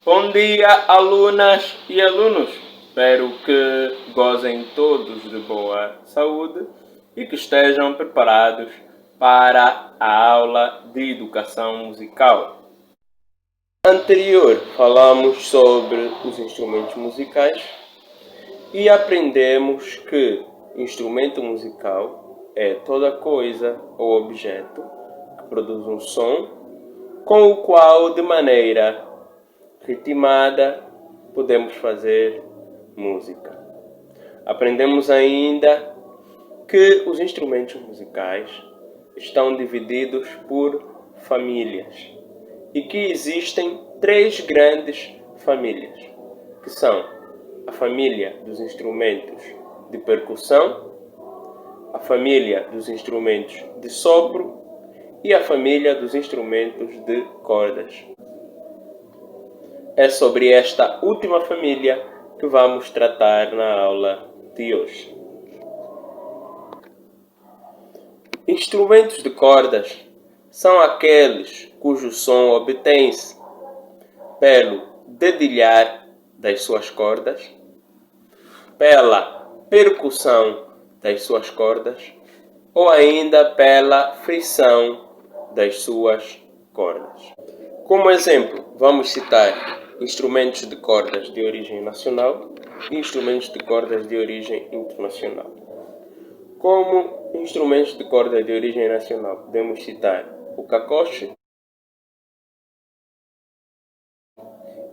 Bom dia, alunas e alunos. Espero que gozem todos de boa saúde e que estejam preparados para a aula de educação musical. Anterior falamos sobre os instrumentos musicais e aprendemos que instrumento musical é toda coisa ou objeto que produz um som com o qual, de maneira ritmada, podemos fazer música. Aprendemos ainda que os instrumentos musicais estão divididos por famílias e que existem três grandes famílias, que são a família dos instrumentos de percussão, a família dos instrumentos de sopro e a família dos instrumentos de cordas. É sobre esta última família que vamos tratar na aula de hoje. Instrumentos de cordas são aqueles cujo som obtém-se pelo dedilhar das suas cordas, pela percussão das suas cordas ou ainda pela frição das suas cordas. Como exemplo, vamos citar instrumentos de cordas de origem nacional e instrumentos de cordas de origem internacional. Como instrumentos de cordas de origem nacional, podemos citar o cacoche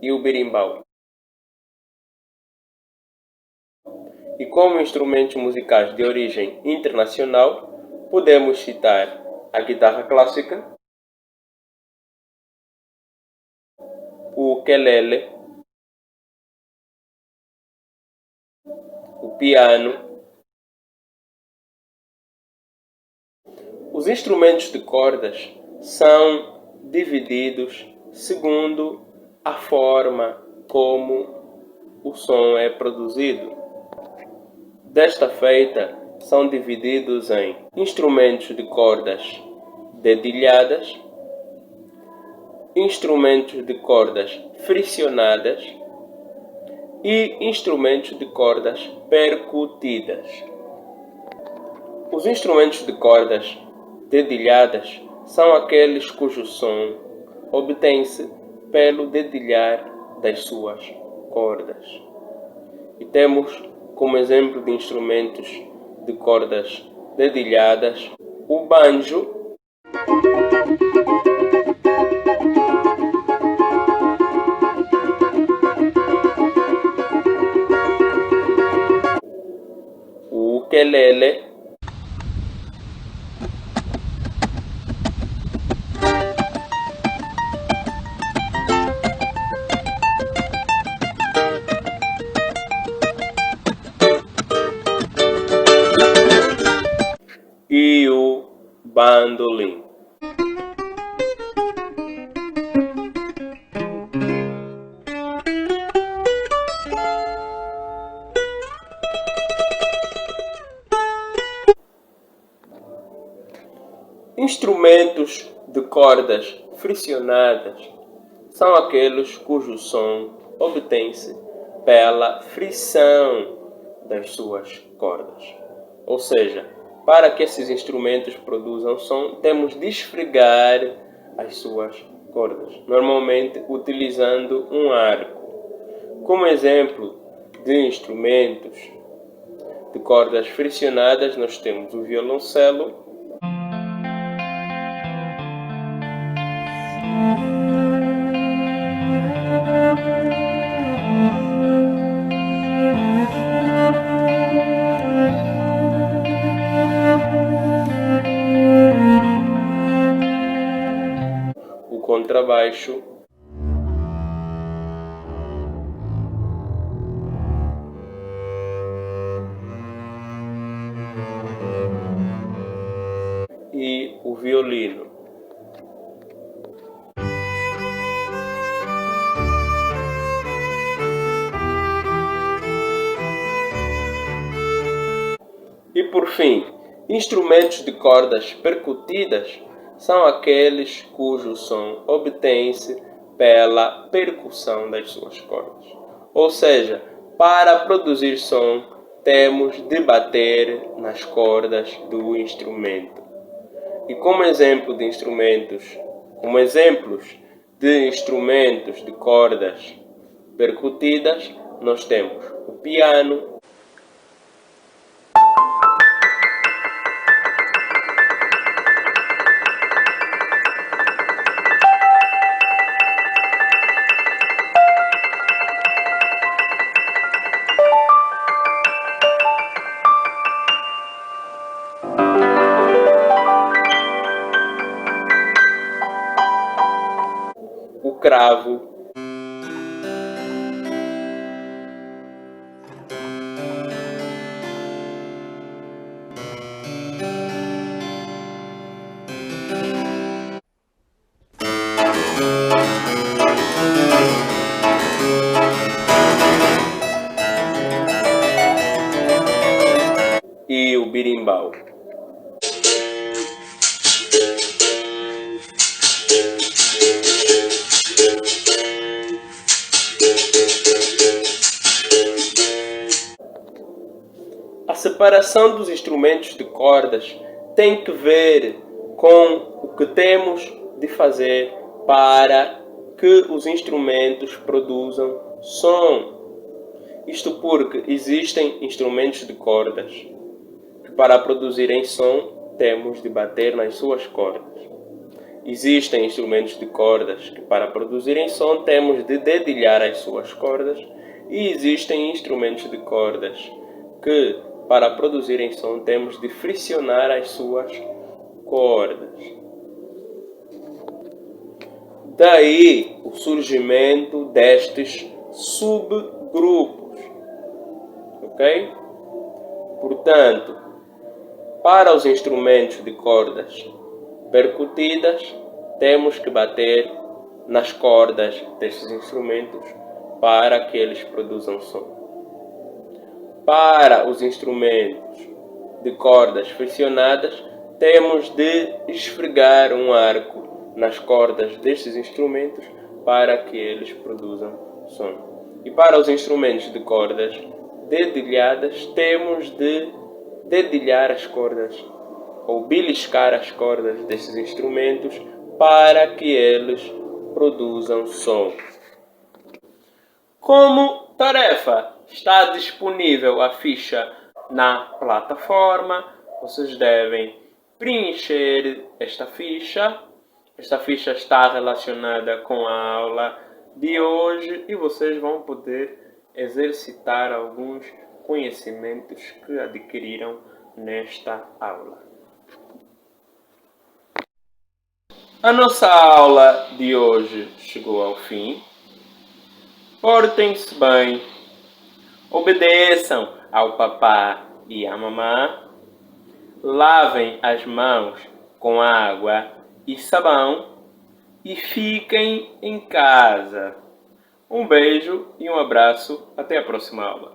e o berimbau. E como instrumentos musicais de origem internacional, podemos citar a guitarra clássica, o ukelele, o piano. Os instrumentos de cordas são divididos segundo a forma como o som é produzido. Desta feita, são divididos em instrumentos de cordas dedilhadas, instrumentos de cordas friccionadas e instrumentos de cordas percutidas. Os instrumentos de cordas dedilhadas são aqueles cujo som obtém-se pelo dedilhar das suas cordas. E temos como exemplo de instrumentos de cordas dedilhadas o banjo, o ukelele, e o bandolim. Instrumentos de cordas friccionadas são aqueles cujo som obtém-se pela frição das suas cordas. Ou seja, para que esses instrumentos produzam som, temos de esfregar as suas cordas, normalmente utilizando um arco. Como exemplo de instrumentos de cordas friccionadas, nós temos o violoncelo, o contrabaixo, e o violino. E por fim, instrumentos de cordas percutidas são aqueles cujo som obtém-se pela percussão das suas cordas. Ou seja, para produzir som, temos de bater nas cordas do instrumento. E como exemplos de instrumentos de cordas percutidas, nós temos o piano, o cravo, e o berimbau. A separação dos instrumentos de cordas tem que ver com o que temos de fazer para que os instrumentos produzam som. Isto porque existem instrumentos de cordas que, para produzirem som, temos de bater nas suas cordas. Existem instrumentos de cordas que, para produzirem som, temos de dedilhar as suas cordas. E existem instrumentos de cordas que, para produzirem som, temos de friccionar as suas cordas. Daí o surgimento destes subgrupos. Ok? Portanto, para os instrumentos de cordas percutidas, temos que bater nas cordas destes instrumentos para que eles produzam som. Para os instrumentos de cordas friccionadas, temos de esfregar um arco nas cordas destes instrumentos para que eles produzam som. E para os instrumentos de cordas dedilhadas, temos de dedilhar as cordas ou beliscar as cordas destes instrumentos para que eles produzam som. Como tarefa, está disponível a ficha na plataforma. Vocês devem preencher esta ficha. Esta ficha está relacionada com a aula de hoje e vocês vão poder exercitar alguns conhecimentos que adquiriram nesta aula. A nossa aula de hoje chegou ao fim. Portem-se bem, obedeçam ao papá e à mamã, lavem as mãos com água e sabão e fiquem em casa. Um beijo e um abraço. Até a próxima aula.